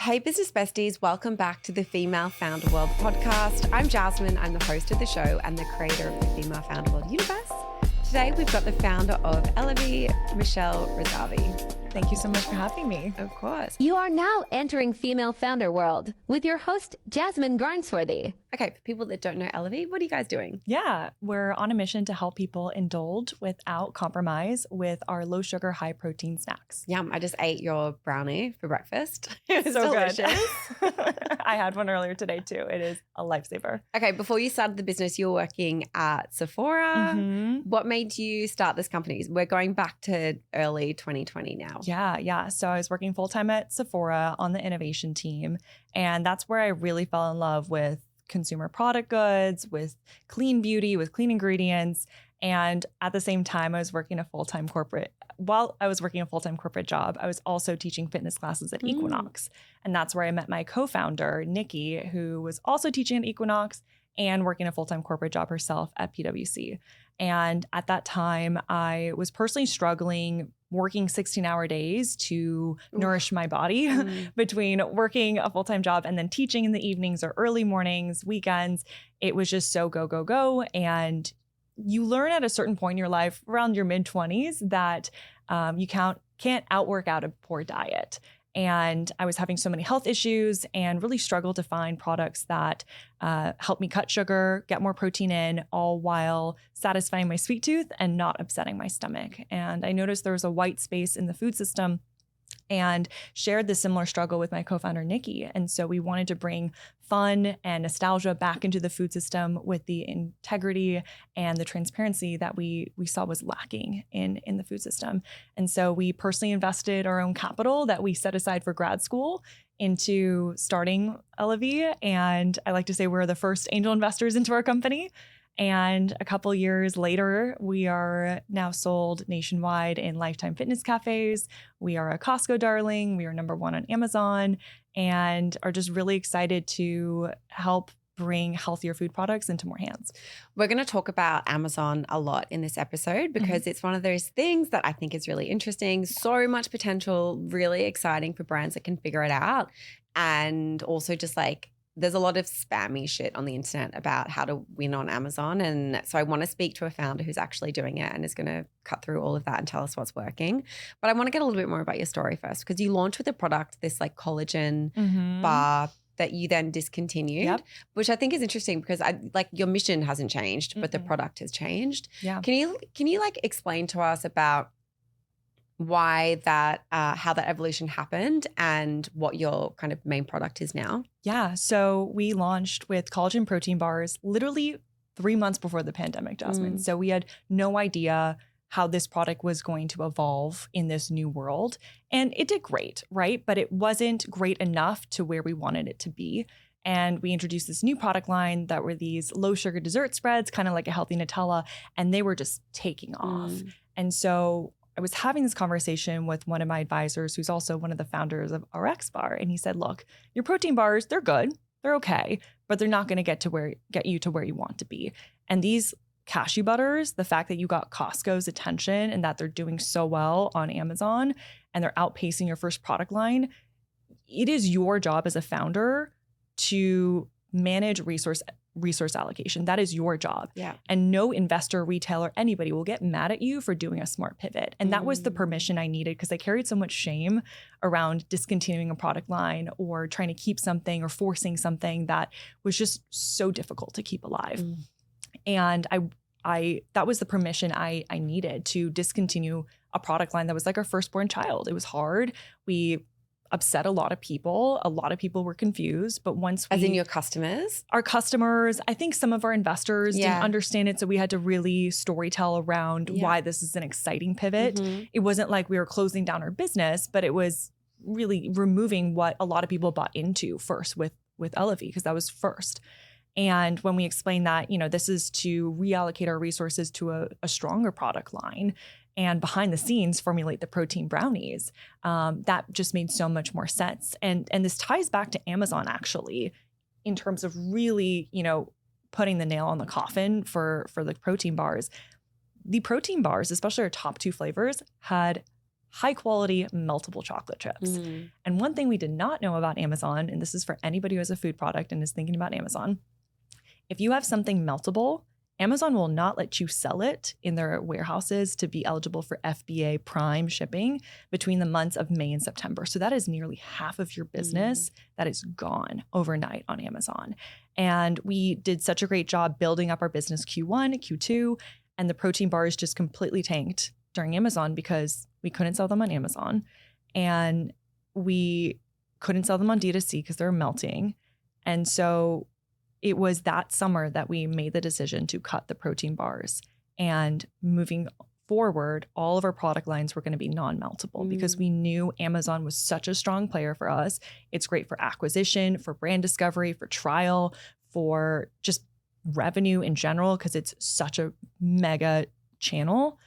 Hey, business besties, welcome back to the Female Founder World podcast. I'm Jasmine. I'm the host of the show and the creator of the Female Founder World universe. Today, we've got the founder of Elavi, Michelle Razavi. Thank you so much for having me. Of course. You are now entering Female Founder World with your host, Jasmine Garnsworthy. Okay, for people that don't know Elavi, what are you guys doing? Yeah, we're on a mission to help people indulge without compromise with our low sugar, high protein snacks. Yum, I just ate your brownie for breakfast. It was So delicious. good. I had one earlier today too. It is a lifesaver. Okay, before you started the business, you were working at Sephora. Mm-hmm. What made you start this company? We're going back to early 2020 now. Yeah. So I was working full-time at Sephora on the innovation team. And that's where I really fell in love with consumer product goods, with clean beauty, with clean ingredients. And at the same time, I was working a full-time corporate. While I was working a full-time corporate job, I was also teaching fitness classes at Equinox. And that's where I met my co-founder, Nikki, who was also teaching at Equinox and working a full-time corporate job herself at PwC. And at that time, I was personally struggling working 16-hour days to nourish my body between working a full-time job and then teaching in the evenings or early mornings, weekends. It was just so go, go, go. And you learn at a certain point in your life, around your mid-20s, that you can't outwork out a poor diet. And I was having so many health issues and really struggled to find products that help me cut sugar, get more protein in, all while satisfying my sweet tooth and not upsetting my stomach. And I noticed there was a white space in the food system and shared this similar struggle with my co-founder, Nikki. And so we wanted to bring fun and nostalgia back into the food system with the integrity and the transparency that we saw was lacking in the food system. And so we personally invested our own capital that we set aside for grad school into starting Elavi. And I like to say we're the first angel investors into our company. And a couple years later, we are now sold nationwide in Lifetime Fitness cafes. We are a Costco darling. We are number one on Amazon and are just really excited to help bring healthier food products into more hands. We're going to talk about Amazon a lot in this episode because it's one of those things that I think is really interesting. So much potential, really exciting for brands that can figure it out. And also just like, there's a lot of spammy shit on the internet about how to win on Amazon. And so I want to speak to a founder who's actually doing it and is going to cut through all of that and tell us what's working. But I want to get a little bit more about your story first, because you launched with a product, this like collagen bar that you then discontinued, which I think is interesting because your mission hasn't changed, but the product has changed. Yeah. Can you like explain to us about why that, how that evolution happened and what your kind of main product is now? Yeah. So we launched with collagen protein bars literally 3 months before the pandemic, Jasmine. So we had no idea how this product was going to evolve in this new world. And it did great, right? But it wasn't great enough to where we wanted it to be. And we introduced this new product line that were these low sugar dessert spreads, kind of like a healthy Nutella, and they were just taking off. And so I was having this conversation with one of my advisors who's also one of the founders of RX Bar. And he said, look, your protein bars, they're good. They're okay, but they're not going to get you to where you want to be. And these cashew butters, the fact that you got Costco's attention and that they're doing so well on Amazon and they're outpacing your first product line, it is your job as a founder to manage resource allocation. That is your job. Yeah. And no investor, retailer, anybody will get mad at you for doing a smart pivot. And that was the permission I needed because I carried so much shame around discontinuing a product line or trying to keep something or forcing something that was just so difficult to keep alive. And I that was the permission I needed to discontinue a product line that was like our firstborn child. It was hard. We upset a lot of people. A lot of people were confused. But once As in your customers? Our customers, I think some of our investors didn't understand it. So we had to really storytell around why this is an exciting pivot. It wasn't like we were closing down our business, but it was really removing what a lot of people bought into first with Elavi, because that was first. And when we explained that, this is to reallocate our resources to a stronger product line and behind the scenes formulate the protein brownies, that just made so much more sense. And this ties back to Amazon actually, in terms of really, putting the nail on the coffin for the protein bars. The protein bars, especially our top two flavors, had high quality, meltable chocolate chips. And one thing we did not know about Amazon, and this is for anybody who has a food product and is thinking about Amazon, if you have something meltable, Amazon will not let you sell it in their warehouses to be eligible for FBA Prime shipping between the months of May and September. So that is nearly half of your business that is gone overnight on Amazon. And we did such a great job building up our business Q1, Q2, and the protein bars just completely tanked during Amazon because we couldn't sell them on Amazon. And we couldn't sell them on D2C because they're melting. And so it was that summer that we made the decision to cut the protein bars. And moving forward, all of our product lines were going to be non-meltable because we knew Amazon was such a strong player for us. It's great for acquisition, for brand discovery, for trial, for just revenue in general, because it's such a mega channel.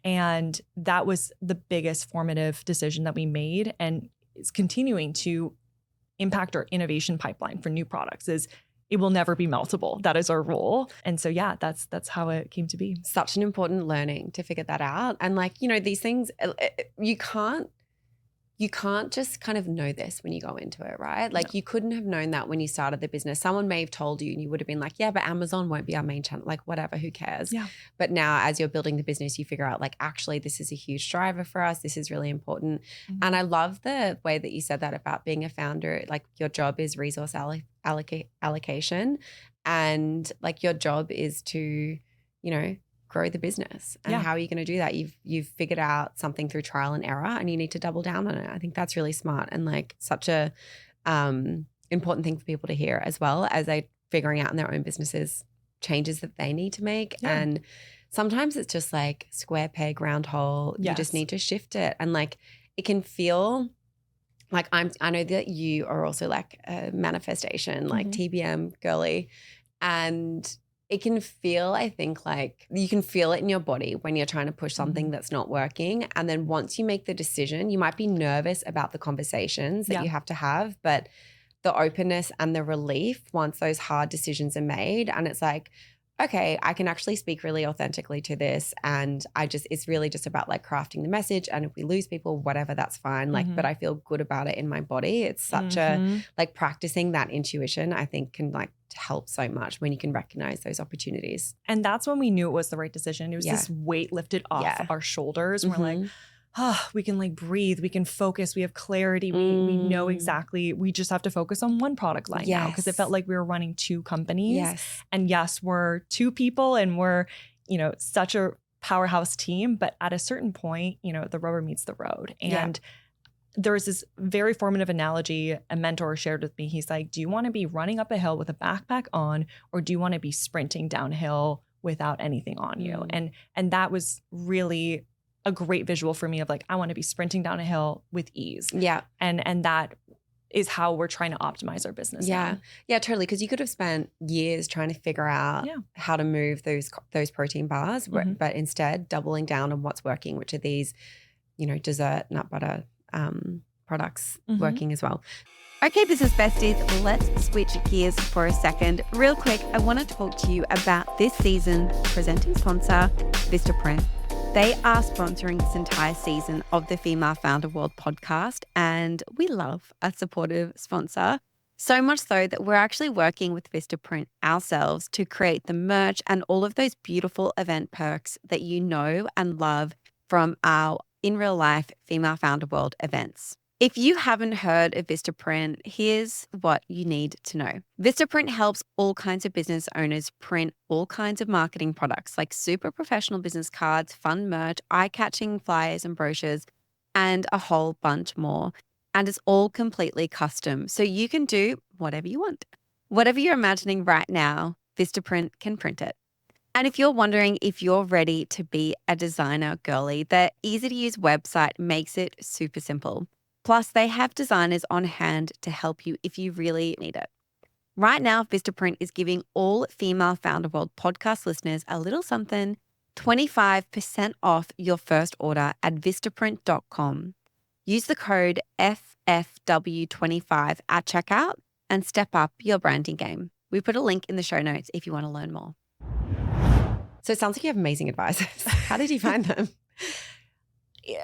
And that was the biggest formative decision that we made, and is continuing to impact our innovation pipeline for new products. Is it will never be meltable. That is our role. And so, yeah, that's how it came to be. Such an important learning to figure that out. And like, you know, these things, you can't just kind of know this when you go into it, right? Like you couldn't have known that when you started the business. Someone may have told you and you would have been like, yeah, but Amazon won't be our main channel. Like whatever, who cares? Yeah. But now as you're building the business, you figure out like, actually, this is a huge driver for us. This is really important. And I love the way that you said that about being a founder. Like your job is resource allocation, and like your job is to, you know, grow the business. And how are you going to do that? You've figured out something through trial and error, and you need to double down on it. I think that's really smart and like such a important thing for people to hear, as well as they figuring out in their own businesses changes that they need to make. And sometimes it's just like square peg, round hole. You just need to shift it. And like it can feel like I know that you are also like a manifestation, like TBM girly, and it can feel, I think, like you can feel it in your body when you're trying to push something that's not working. And then once you make the decision, you might be nervous about the conversations that you have to have, but the openness and the relief once those hard decisions are made, and it's like, okay, I can actually speak really authentically to this. And it's really just about like crafting the message. And if we lose people, whatever, that's fine. Like, but I feel good about it in my body. It's such a, like practicing that intuition, I think can like help so much when you can recognize those opportunities. And that's when we knew it was the right decision. It was this weight lifted off our shoulders. We're like, we can like breathe, we can focus, we have clarity, we know exactly, we just have to focus on one product line now, because it felt like we were running two companies. And yes, we're two people and we're, you know, such a powerhouse team, but at a certain point, you know, the rubber meets the road. And there was this very formative analogy a mentor shared with me. He's like, do you want to be running up a hill with a backpack on, or do you want to be sprinting downhill without anything on you? And that was really a great visual for me of like, I want to be sprinting down a hill with ease. And that is how we're trying to optimize our business now. Yeah, totally. Because you could have spent years trying to figure out how to move those protein bars, but instead doubling down on what's working, which are these, you know, dessert, nut butter products working as well. Okay, business besties, let's switch gears for a second. Real quick, I want to talk to you about this season's presenting sponsor, Vistaprint. They are sponsoring this entire season of the Female Founder World podcast, and we love a supportive sponsor. So much so that we're actually working with Vistaprint ourselves to create the merch and all of those beautiful event perks that you know and love from our in real life Female Founder World events. If you haven't heard of Vistaprint, here's what you need to know. Vistaprint helps all kinds of business owners print all kinds of marketing products like super professional business cards, fun merch, eye-catching flyers and brochures, and a whole bunch more. And it's all completely custom, so you can do whatever you want. Whatever you're imagining right now, Vistaprint can print it. And if you're wondering if you're ready to be a designer girly, their easy-to-use website makes it super simple. Plus, they have designers on hand to help you if you really need it. Right now, Vistaprint is giving all Female Founder World podcast listeners a little something, 25% off your first order at Vistaprint.com. Use the code FFW25 at checkout and step up your branding game. We put a link in the show notes if you want to learn more. So it sounds like you have amazing advisors. How did you find them?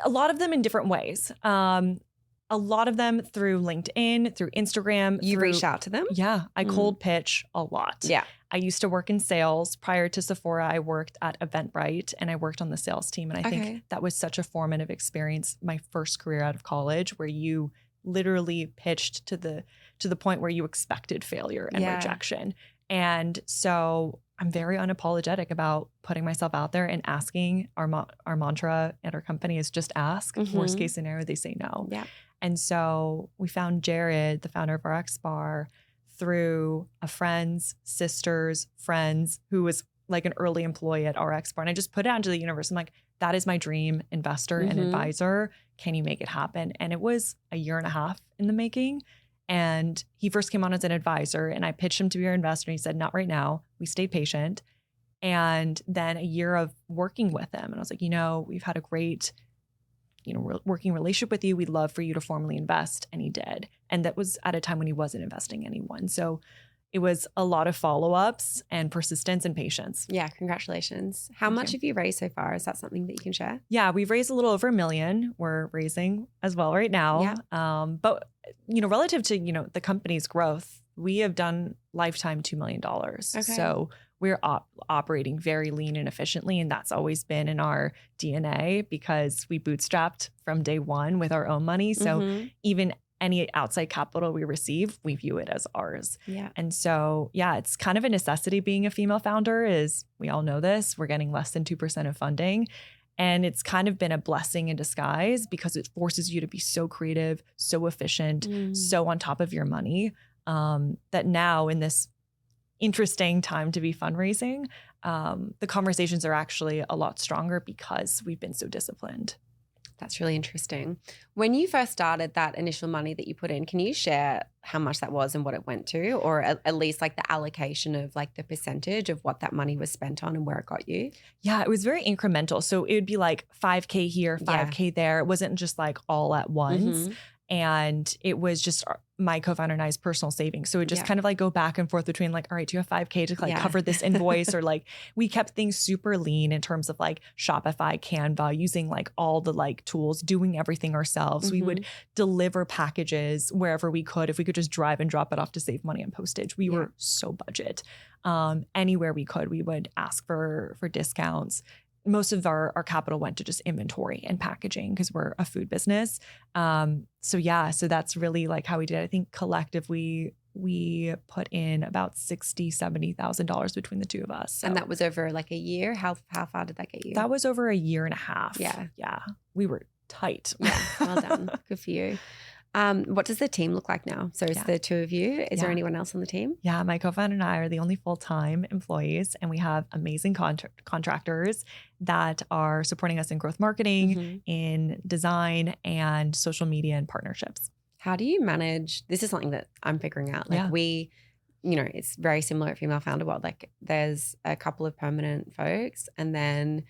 A lot of them in different ways. A lot of them through LinkedIn, through Instagram. You reach out to them? Yeah. I cold pitch a lot. Yeah. I used to work in sales. Prior to Sephora, I worked at Eventbrite and I worked on the sales team. And I think that was such a formative experience, my first career out of college, where you literally pitched to the point where you expected failure and rejection. And so I'm very unapologetic about putting myself out there and asking. Our mantra at our company is just ask. Worst case scenario, they say no. Yeah. And so we found Jared, the founder of RX Bar, through a friend's sister's friends who was like an early employee at RX Bar. And I just put it out into the universe. I'm like, that is my dream investor and advisor. Can you make it happen? And it was a year and a half in the making. And he first came on as an advisor and I pitched him to be our investor. And he said, not right now. We stayed patient. And then a year of working with him. And I was like, we've had a great working relationship with you. We'd love for you to formally invest. And he did. And that was at a time when he wasn't investing anyone. So it was a lot of follow-ups and persistence and patience. Yeah. Congratulations. How much have you raised so far? Is that something that you can share? Yeah. We've raised a little over $1 million. We're raising as well right now. Yeah. But, relative to, the company's growth, we have done lifetime $2 million. Okay. So we're operating very lean and efficiently. And that's always been in our DNA because we bootstrapped from day one with our own money. So even any outside capital we receive, we view it as ours. Yeah. And so, it's kind of a necessity being a female founder is we all know this. We're getting less than 2% of funding. And it's kind of been a blessing in disguise because it forces you to be so creative, so efficient, so on top of your money that now in this interesting time to be fundraising, the conversations are actually a lot stronger because we've been so disciplined. That's really interesting. When you first started, that initial money that you put in, can you share how much that was and what it went to, or at least like the allocation of like the percentage of what that money was spent on and where it got you? Yeah, it was very incremental. So it would be like $5K here, $5K there. It wasn't just like all at once. And it was just my co-founder and I's personal savings. So it just kind of like go back and forth between like, all right, do you have $5K to like cover this invoice? Or like we kept things super lean in terms of like Shopify, Canva, using like all the like tools, doing everything ourselves. We would deliver packages wherever we could. If we could just drive and drop it off to save money on postage, we were so budget. Anywhere we could, we would ask for discounts. Most of our capital went to just inventory and packaging because we're a food business. So that's really like how we did it. I think collectively we put in about $60,000-$70,000 between the two of us. So. And that was over like a year? How far did that get you? That was over a year and a half. Yeah. Yeah. We were tight. Yeah. Well done. Good for you. What does the team look like now? So it's the two of you. Is there anyone else on the team? Yeah, my co-founder and I are the only full-time employees, and we have amazing contractors that are supporting us in growth marketing, in design, and social media and partnerships. How do you manage? This is something that I'm figuring out. Like it's very similar at Female Founder World. Like there's a couple of permanent folks and then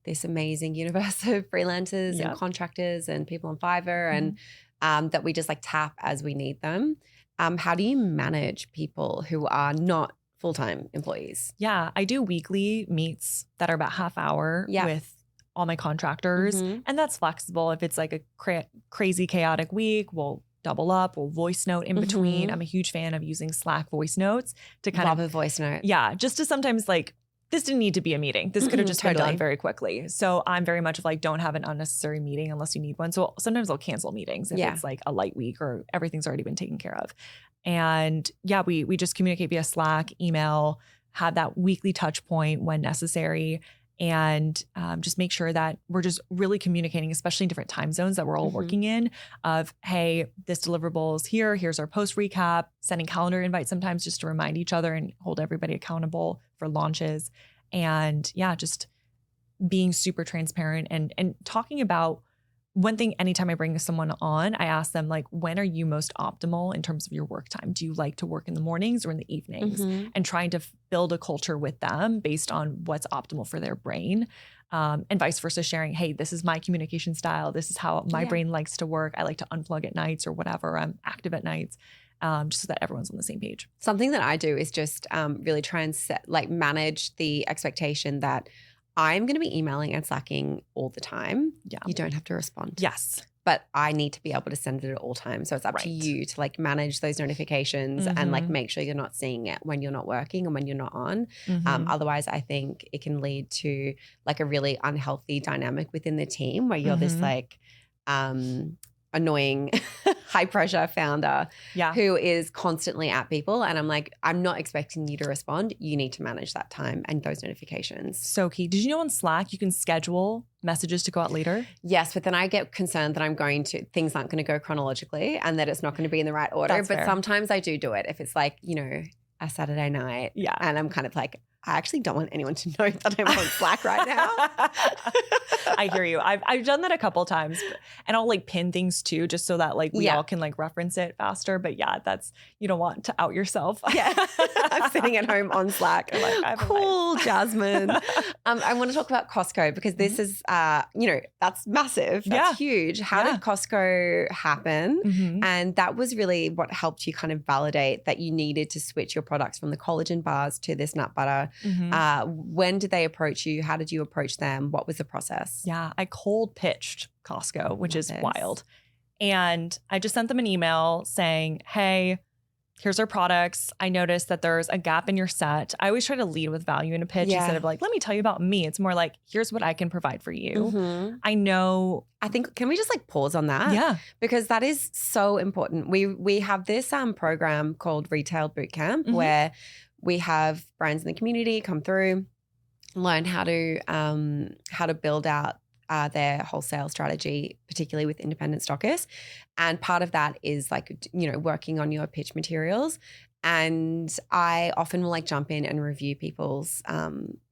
this amazing universe of freelancers and contractors and people on Fiverr and that we just like tap as we need them. How do you manage people who are not full-time employees? Yeah, I do weekly meets that are about half hour with all my contractors. And that's flexible. If it's like a crazy chaotic week, we'll double up, we'll voice note in between. I'm a huge fan of using Slack voice notes to kind of a voice note. Yeah, just to sometimes like, this didn't need to be a meeting. This could have just been done very quickly. So I'm very much of like, don't have an unnecessary meeting unless you need one. So sometimes I'll cancel meetings if it's like a light week or everything's already been taken care of. And we just communicate via Slack, email, have that weekly touch point when necessary, and just make sure that we're just really communicating, especially in different time zones that we're all working in, of, hey, this deliverable is here. Here's our post recap, sending calendar invites sometimes just to remind each other and hold everybody accountable for launches. And just being super transparent and talking about one thing. Anytime I bring someone on, I ask them like, when are you most optimal in terms of your work time? Do you like to work in the mornings or in the evenings? And trying to build a culture with them based on what's optimal for their brain, and vice versa, sharing, hey, this is my communication style. This is how my brain likes to work. I like to unplug at nights or whatever. I'm active at nights. Just so that everyone's on the same page. Something that I do is just really try and manage the expectation that I'm going to be emailing and Slacking all the time. Yeah. You don't have to respond. Yes. But I need to be able to send it at all times. So it's up to you to like manage those notifications and like make sure you're not seeing it when you're not working and when you're not on. Otherwise, I think it can lead to like a really unhealthy dynamic within the team where you're this like annoying high pressure founder who is constantly at people. And I'm like, I'm not expecting you to respond. You need to manage that time and those notifications. So key. Did you know on Slack you can schedule messages to go out later? Yes, but then I get concerned that things aren't going to go chronologically and that it's not going to be in the right order. That's fair. Sometimes I do it if it's like, you know, a Saturday night. Yeah. And I'm kind of like, I actually don't want anyone to know that I'm on Slack right now. I hear you. I've done that a couple times, and I'll like pin things too, just so that like we all can like reference it faster. But yeah, you don't want to out yourself. Yeah, I'm sitting at home on Slack. I'm like, cool, Jasmine. I want to talk about Costco because this is, that's massive. That's huge. How did Costco happen? And that was really what helped you kind of validate that you needed to switch your products from the collagen bars to this nut butter. When did they approach you? How did you approach them? What was the process? Yeah, I cold pitched Costco, which is wild. And I just sent them an email saying, hey, here's our products. I noticed that there's a gap in your set. I always try to lead with value in a pitch instead of like, let me tell you about me. It's more like, here's what I can provide for you. I think, can we just like pause on that? Yeah. Because that is so important. We have this program called Retail Bootcamp where we have brands in the community come through, learn how to build out their wholesale strategy, particularly with independent stockists. And part of that is like, you know, working on your pitch materials. And I often will like jump in and review people's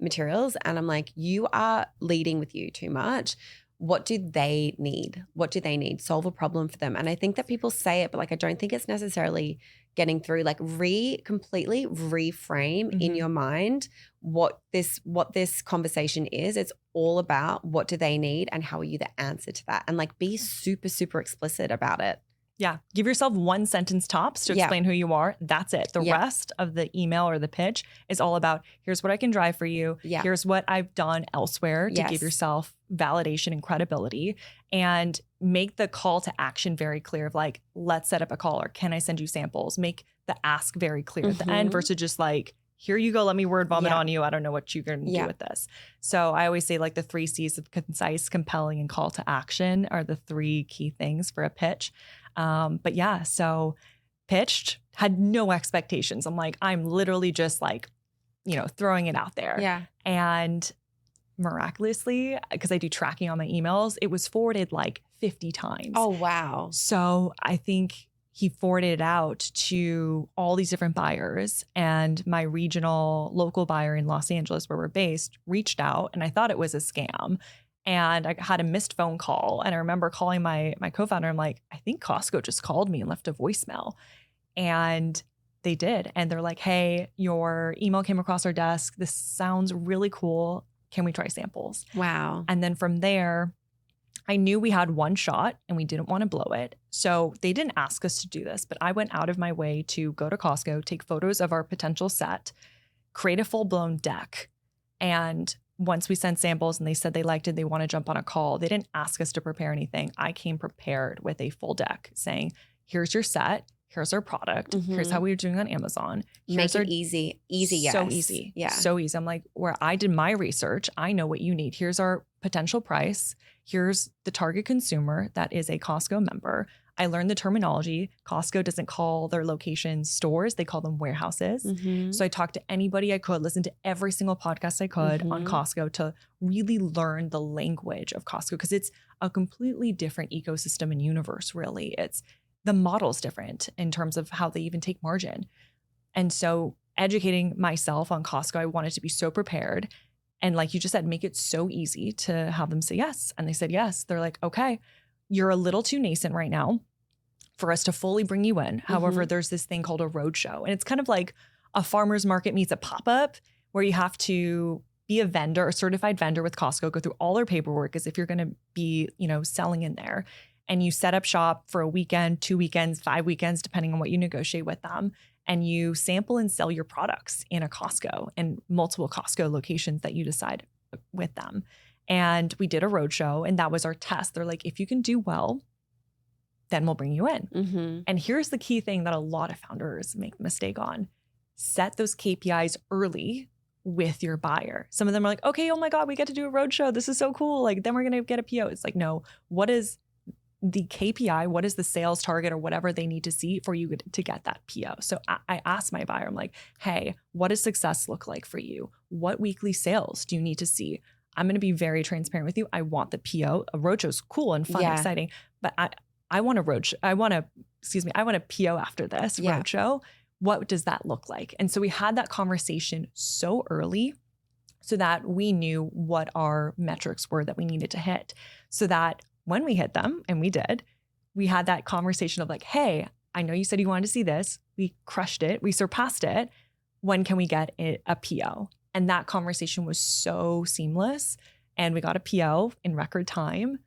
materials. And I'm like, you are leading with you too much. What do they need? What do they need? Solve a problem for them. And I think that people say it, but like I don't think it's necessarily getting through. Like completely reframe in your mind what this conversation is. It's all about what do they need and how are you the answer to that? And like be super, super explicit about it. Yeah. Give yourself one sentence tops to explain who you are. That's it. The rest of the email or the pitch is all about here's what I can drive for you. Yeah. Here's what I've done elsewhere to give yourself validation and credibility, and make the call to action very clear of like, let's set up a call or can I send you samples? Make the ask very clear at the end versus just like, here you go, let me word vomit on you. I don't know what you're going to do with this. So I always say like the 3 C's of concise, compelling, and call to action are the 3 key things for a pitch. But yeah, so pitched, had no expectations. I'm like, I'm literally just like, you know, throwing it out there. Yeah. And miraculously, because I do tracking on my emails, it was forwarded like 50 times. Oh, wow. So I think he forwarded it out to all these different buyers, and my regional local buyer in Los Angeles, where we're based, reached out, and I thought it was a scam. And I had a missed phone call. And I remember calling my co-founder. I'm like, I think Costco just called me and left a voicemail. And they did. And they're like, hey, your email came across our desk. This sounds really cool. Can we try samples? Wow. And then from there, I knew we had one shot and we didn't want to blow it. So they didn't ask us to do this, but I went out of my way to go to Costco, take photos of our potential set, create a full-blown deck. And once we sent samples and they said they liked it, they want to jump on a call, they didn't ask us to prepare anything. I came prepared with a full deck saying, here's your set, here's our product, here's how we were doing on Amazon. Make it easy. Yes. So easy. Yeah. So easy. I'm like, where I did my research, I know what you need. Here's our potential price. Here's the target consumer that is a Costco member. I learned the terminology. Costco doesn't call their locations stores. They call them warehouses. So I talked to anybody I could, listened to every single podcast I could on Costco to really learn the language of Costco, because it's a completely different ecosystem and universe, really. It's the model's different in terms of how they even take margin. And so educating myself on Costco, I wanted to be so prepared. And like you just said, make it so easy to have them say yes. And they said yes. They're like, okay, you're a little too nascent right now for us to fully bring you in. However, there's this thing called a roadshow. And it's kind of like a farmer's market meets a pop-up, where you have to be a vendor, a certified vendor with Costco, go through all their paperwork as if you're going to be, you know, selling in there. And you set up shop for a weekend, 2 weekends, 5 weekends, depending on what you negotiate with them. And you sample and sell your products in a Costco and multiple Costco locations that you decide. with them. And we did a roadshow, and that was our test. They're like, if you can do well, then we'll bring you in. Mm-hmm. And here's the key thing that a lot of founders make the mistake on. Set those KPIs early with your buyer. Some of them are like, okay, oh my God, we get to do a roadshow. This is so cool. Like, then we're going to get a PO. It's like, no, what is the KPI? What is the sales target or whatever they need to see for you to get that PO? So I asked my buyer, I'm like, hey, what does success look like for you? What weekly sales do you need to see? I'm going to be very transparent with you. I want the PO. A roadshow is cool and fun, exciting, but I want a roadshow. I want a PO after this roadshow. What does that look like? And so we had that conversation so early so that we knew what our metrics were that we needed to hit, so that when we hit them, and we did, we had that conversation of like, hey, I know you said you wanted to see this. We crushed it. We surpassed it. When can we get a PO? And that conversation was so seamless. And we got a PO in record time.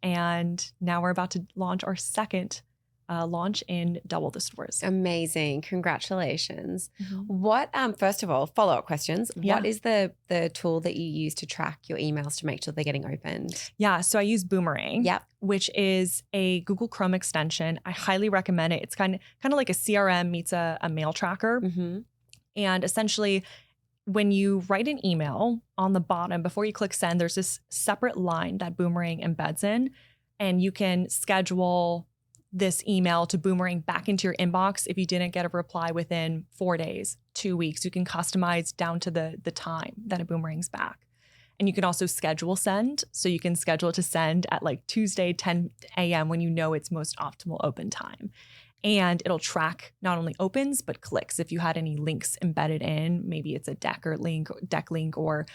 And now we're about to launch our second launch in double the stores. Amazing. Congratulations. Mm-hmm. What, first of all, follow-up questions. Yeah. What is the tool that you use to track your emails to make sure they're getting opened? Yeah. So I use Boomerang, Yep. which is a Google Chrome extension. I highly recommend it. It's kind of like a CRM meets a mail tracker. Mm-hmm. And essentially, when you write an email, on the bottom, before you click send, there's this separate line that Boomerang embeds in, and you can schedule this email to Boomerang back into your inbox. If you didn't get a reply within 4 days, 2 weeks, you can customize down to the time that a Boomerang's back. And you can also schedule send. So you can schedule to send at like Tuesday, 10 a.m. when you know it's most optimal open time. And it'll track not only opens, but clicks. If you had any links embedded in, maybe it's a deck link or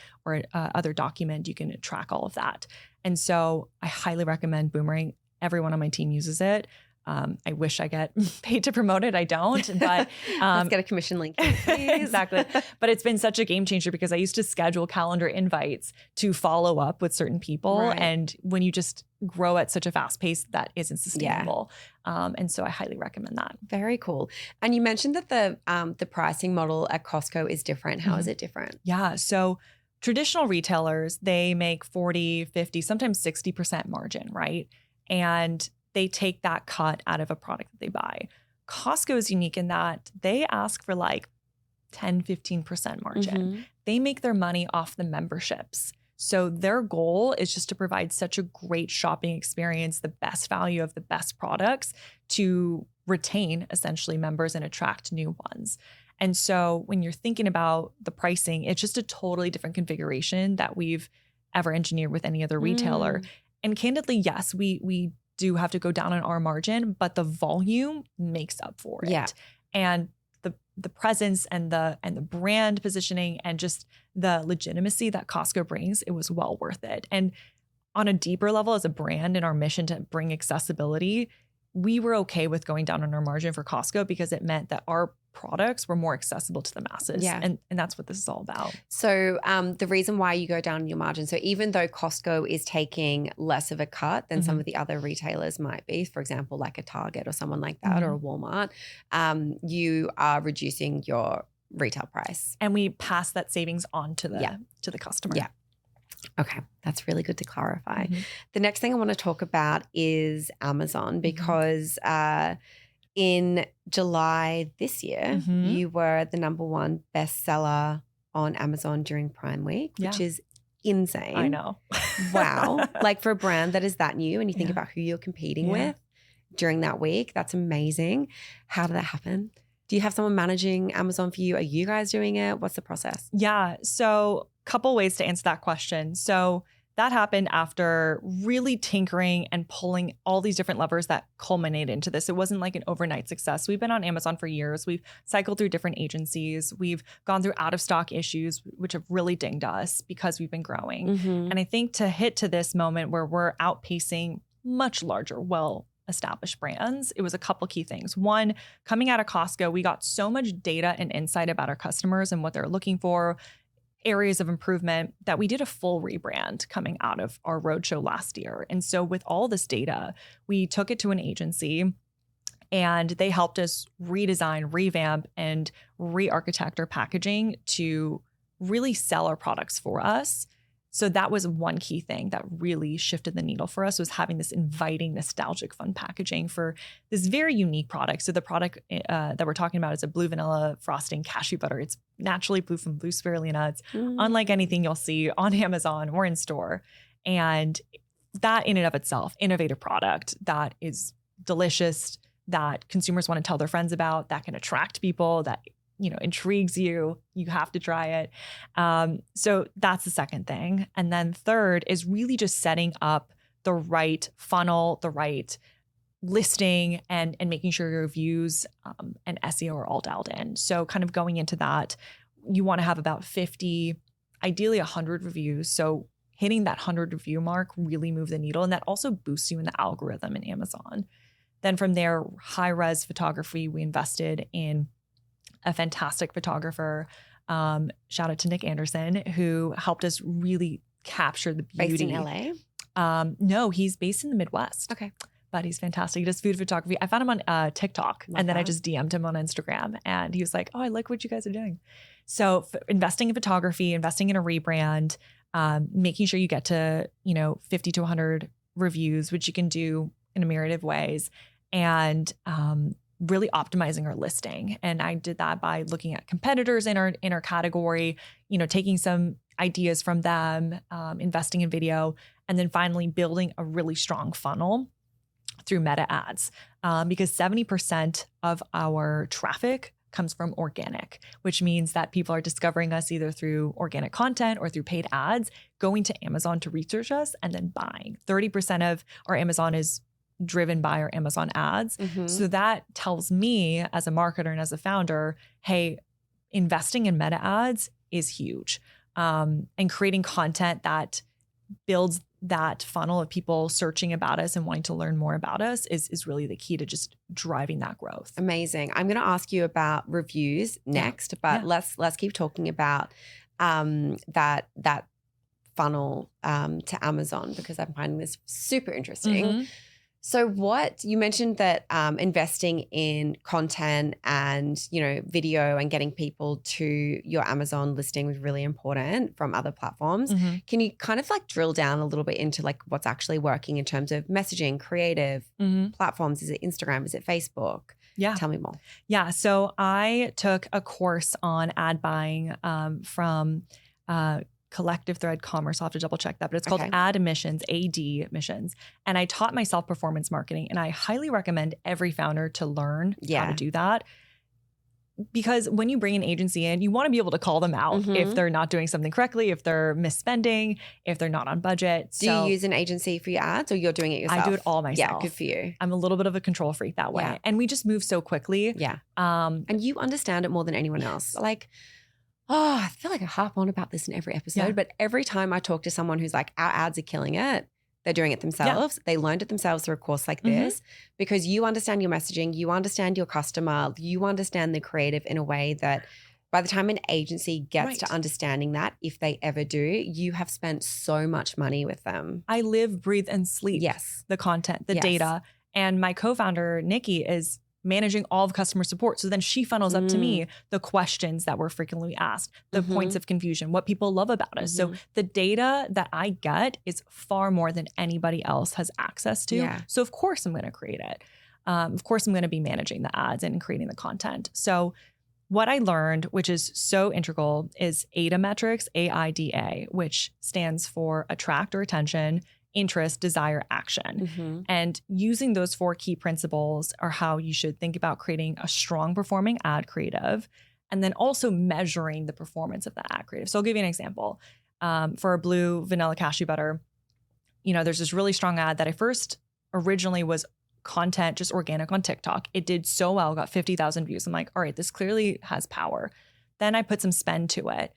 other document, you can track all of that. And so I highly recommend Boomerang. Everyone on my team uses it. I wish I get paid to promote it. I don't, but let's get a commission link, please. Exactly. But it's been such a game changer because I used to schedule calendar invites to follow up with certain people. Right. And when you just grow at such a fast pace, that isn't sustainable. And so I highly recommend that. Very cool. And you mentioned that the pricing model at Costco is different. How is it different? Yeah. So traditional retailers, they make 40, 50, sometimes 60% margin, right? And they take that cut out of a product that they buy. Costco is unique in that they ask for like 10, 15% margin. Mm-hmm. They make their money off the memberships. So their goal is just to provide such a great shopping experience, the best value of the best products to retain essentially members and attract new ones. And so when you're thinking about the pricing, it's just a totally different configuration that we've ever engineered with any other retailer. And candidly, yes, we do have to go down on our margin, but the volume makes up for it. Yeah. And the presence and the brand positioning and just the legitimacy that Costco brings, it was well worth it. And on a deeper level as a brand and our mission to bring accessibility, we were okay with going down on our margin for Costco because it meant that our products were more accessible to the masses. Yeah. And that's what this is all about. So the reason why you go down in your margin, so even though Costco is taking less of a cut than some of the other retailers might be, for example, like a Target or someone like that or a Walmart, you are reducing your retail price. And we pass that savings on to the customer. Yeah. Okay, that's really good to clarify. The next thing I want to talk about is Amazon because in July this year, you were the #1 bestseller on Amazon during Prime Week, which is insane. I know. Wow. Like for a brand that is that new and you think about who you're competing with during that week, that's amazing. How did that happen? Do you have someone managing Amazon for you? Are you guys doing it? What's the process? Yeah. So couple ways to answer that question. So that happened after really tinkering and pulling all these different levers that culminate into this. It wasn't like an overnight success. We've been on Amazon for years. We've cycled through different agencies. We've gone through out of stock issues, which have really dinged us because we've been growing. And I think to hit to this moment where we're outpacing much larger, well-established brands, it was a couple key things. One, coming out of Costco, we got so much data and insight about our customers and what they're looking for, areas of improvement, that we did a full rebrand coming out of our roadshow last year. And so with all this data, we took it to an agency and they helped us redesign, revamp, and re-architect our packaging to really sell our products for us So that was one key thing that really shifted the needle for us, was having this inviting, nostalgic, fun packaging for this very unique product. So the product that we're talking about is a blue vanilla frosting cashew butter. It's naturally blue from blue spirulina. It's unlike anything you'll see on Amazon or in store. And that in and of itself, innovative product that is delicious, that consumers want to tell their friends about, that can attract people, that intrigues you. You have to try it. So that's the second thing. And then third is really just setting up the right funnel, the right listing, and making sure your reviews and SEO are all dialed in. So kind of going into that, you want to have about 50, ideally 100 reviews. So hitting that 100 review mark really move the needle. And that also boosts you in the algorithm in Amazon. Then from there, high res photography, we invested in a fantastic photographer. Shout out to Nick Anderson, who helped us really capture the beauty. Based in LA? No, he's based in the Midwest. Okay. But he's fantastic. He does food photography. I found him on TikTok. Love and then that. I just DM'd him on Instagram. And he was like, oh, I like what you guys are doing. So investing in photography, investing in a rebrand, making sure you get to 50 to 100 reviews, which you can do in a myriad of ways. And really optimizing our listing. And I did that by looking at competitors in our category, taking some ideas from them, investing in video, and then finally building a really strong funnel through meta ads. Because 70% of our traffic comes from organic, which means that people are discovering us either through organic content or through paid ads, going to Amazon to research us, and then buying. 30% of our Amazon is driven by our Amazon ads. So that tells me as a marketer and as a founder, hey, investing in meta ads is huge. And creating content that builds that funnel of people searching about us and wanting to learn more about us is really the key to just driving that growth. Amazing. I'm going to ask you about reviews next, but let's keep talking about that funnel to Amazon, because I'm finding this super interesting. So what you mentioned that investing in content and, video and getting people to your Amazon listing was really important from other platforms. Can you kind of drill down a little bit into what's actually working in terms of messaging, creative platforms? Is it Instagram? Is it Facebook? Yeah. Tell me more. Yeah. So I took a course on ad buying from Collective Thread Commerce. I'll have to double check that, but it's called AD Missions. And I taught myself performance marketing, and I highly recommend every founder to learn how to do that. Because when you bring an agency in, you want to be able to call them out if they're not doing something correctly, if they're misspending, if they're not on budget. Do you use an agency for your ads, or you're doing it yourself? I do it all myself. Yeah, good for you. I'm a little bit of a control freak that way. Yeah. And we just move so quickly. Yeah. And you understand it more than anyone else. I feel like I harp on about this in every episode, but every time I talk to someone who's like, our ads are killing it, they're doing it themselves. They learned it themselves through a course like this, because you understand your messaging, you understand your customer, you understand the creative in a way that by the time an agency gets to understanding that, if they ever do, you have spent so much money with them. I live, breathe, and sleep the content, the data. And my co-founder, Nikki, is managing all of customer support. So then she funnels up to me the questions that were frequently asked, the points of confusion, what people love about us. So the data that I get is far more than anybody else has access to. So of course I'm going to create it. Of course I'm going to be managing the ads and creating the content. So what I learned, which is so integral, is AIDA metrics, AIDA, which stands for attract or attention, interest, desire, action. And using those 4 key principles are how you should think about creating a strong performing ad creative, and then also measuring the performance of the ad creative. So I'll give you an example. For a blue vanilla cashew butter, there's this really strong ad that I first originally was content, just organic on TikTok. It did so well, got 50,000 views. I'm like, all right, this clearly has power. Then I put some spend to it,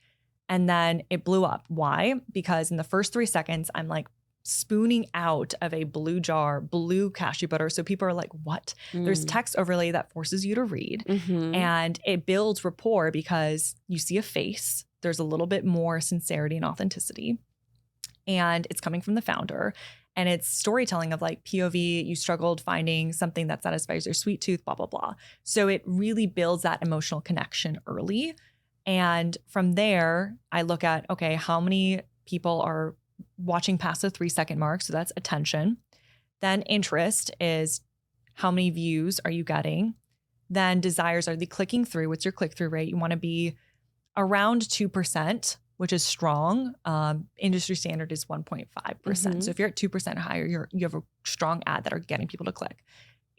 and then it blew up. Why? Because in the first 3 seconds, I'm like, spooning out of a blue jar, blue cashew butter. So people are like, what? There's text overlay that forces you to read. And it builds rapport because you see a face. There's a little bit more sincerity and authenticity. And it's coming from the founder. And it's storytelling of POV, you struggled finding something that satisfies your sweet tooth, blah, blah, blah. So it really builds that emotional connection early. And from there, I look at, okay, how many people are watching past the 3-second mark. So that's attention. Then interest is how many views are you getting? Then desires are the clicking through. What's your click-through rate? You want to be around 2%, which is strong. Industry standard is 1.5%. So if you're at 2% higher, you have a strong ad that are getting people to click.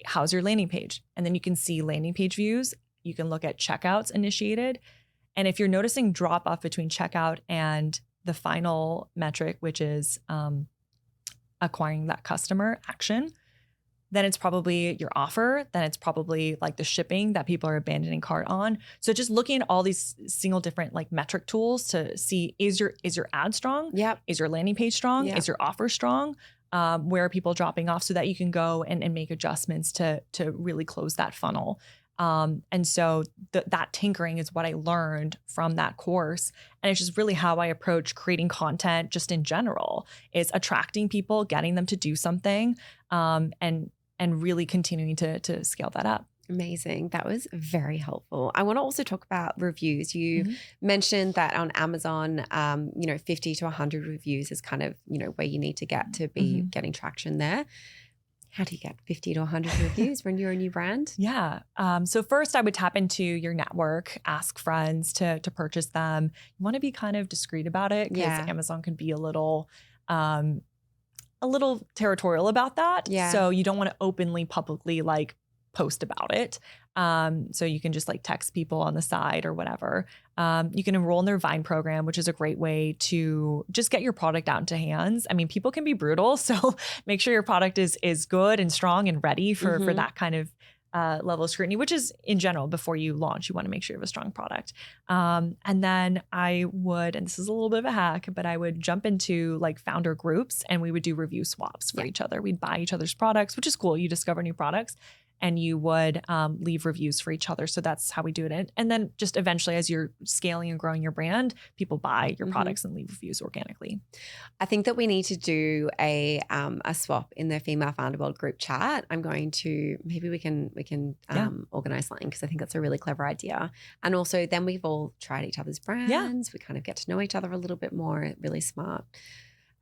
How's your landing page? And then you can see landing page views. You can look at checkouts initiated. And if you're noticing drop off between checkout and the final metric, which is acquiring that customer action, then it's probably your offer. Then it's probably like the shipping that people are abandoning cart on. So just looking at all these single different like metric tools to see, is your ad strong? Yep. Is your landing page strong? Yep. Is your offer strong? Where are people dropping off, so that you can go and make adjustments to really close that funnel. And so that tinkering is what I learned from that course. And it's just really how I approach creating content just in general, is attracting people, getting them to do something, and really continuing to scale that up. Amazing. That was very helpful. I want to also talk about reviews. You mentioned that on Amazon, 50 to 100 reviews is kind of, where you need to get to be getting traction there. How do you get 50 to 100 reviews when you're a new brand? Yeah. So first I would tap into your network, ask friends to purchase them. You want to be kind of discreet about it, because Amazon can be a little territorial about that. Yeah. So you don't want to openly, publicly like post about it. So you can just like text people on the side or whatever. You can enroll in their Vine program, which is a great way to just get your product out into hands. I mean, people can be brutal, so make sure your product is good and strong and ready for that kind of level of scrutiny, which is in general, before you launch, you want to make sure you have a strong product. And then I would, and this is a little bit of a hack, but I would jump into like founder groups, and we would do review swaps for each other. We'd buy each other's products, which is cool. You discover new products, and you would leave reviews for each other. So that's how we do it. And then just eventually, as you're scaling and growing your brand, people buy your products and leave reviews organically. I think that we need to do a swap in the Female Founder World group chat. I'm going to, maybe we can organize something, because I think that's a really clever idea. And also then we've all tried each other's brands. Yeah. We kind of get to know each other a little bit more. Really smart.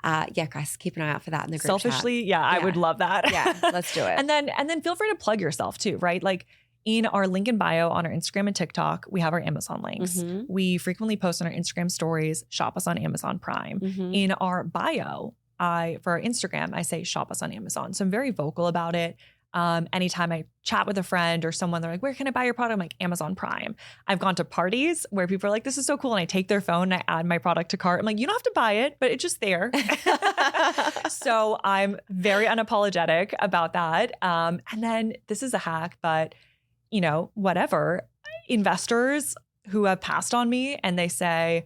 Guys, keep an eye out for that in the group Selfishly, chat. I would love that. Yeah, let's do it. And then feel free to plug yourself too, right? Like in our link in bio on our Instagram and TikTok, we have our Amazon links. We frequently post on our Instagram stories, shop us on Amazon Prime. In our bio, for our Instagram, I say shop us on Amazon. So I'm very vocal about it. Anytime I chat with a friend or someone, they're like, where can I buy your product? I'm like, Amazon Prime. I've gone to parties where people are like, this is so cool. And I take their phone and I add my product to cart. I'm like, you don't have to buy it, but it's just there. So I'm very unapologetic about that. And then this is a hack, but whatever, investors who have passed on me and they say,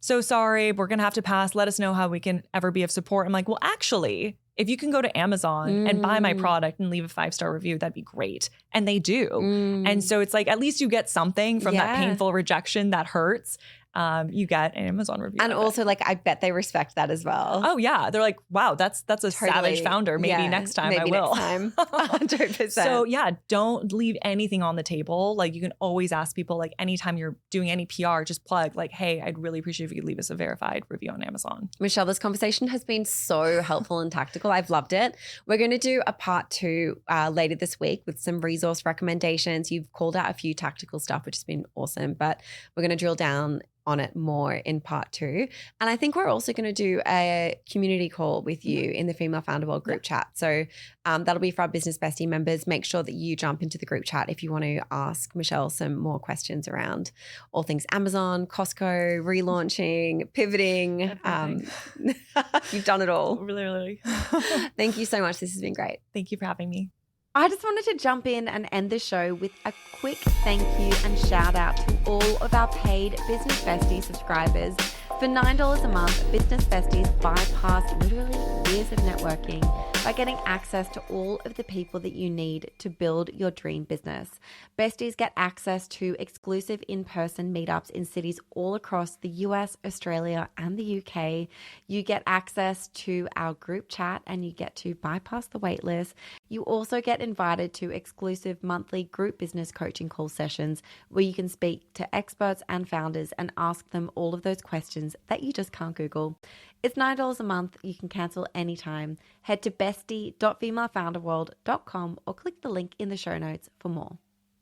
so sorry, we're going to have to pass. Let us know how we can ever be of support. I'm like, well, actually, if you can go to Amazon and buy my product and leave a 5-star review, that'd be great. And they do. And so it's like, at least you get something from that painful rejection that hurts. You get an Amazon review. And also, like, I bet they respect that as well. Oh yeah. They're like, wow, that's a savage founder. Maybe next time I will. Next time. 100%. So yeah, don't leave anything on the table. Like, you can always ask people, like, anytime you're doing any PR, just plug like, hey, I'd really appreciate if you could leave us a verified review on Amazon. Michelle, this conversation has been so helpful and tactical. I've loved it. We're going to do a part 2 later this week with some resource recommendations. You've called out a few tactical stuff, which has been awesome, but we're going to drill down on it more in part 2. And I think we're also going to do a community call with you in the Female Founder World group chat. So that'll be for our Business Bestie members. Make sure that you jump into the group chat if you want to ask Michelle some more questions around all things Amazon, Costco, relaunching, pivoting. You've done it all. Really. Thank you so much. This has been great. Thank you for having me. I just wanted to jump in and end the show with a quick thank you and shout out to all of our paid Business Bestie subscribers. For $9 a month, Business Besties bypass literally years of networking by getting access to all of the people that you need to build your dream business. Besties get access to exclusive in-person meetups in cities all across the US, Australia, and the UK. You get access to our group chat and you get to bypass the waitlist. You also get invited to exclusive monthly group business coaching call sessions where you can speak to experts and founders and ask them all of those questions brands that you just can't Google. It's $9 a month. You can cancel anytime. Head to bestie.femalefounderworld.com or click the link in the show notes for more.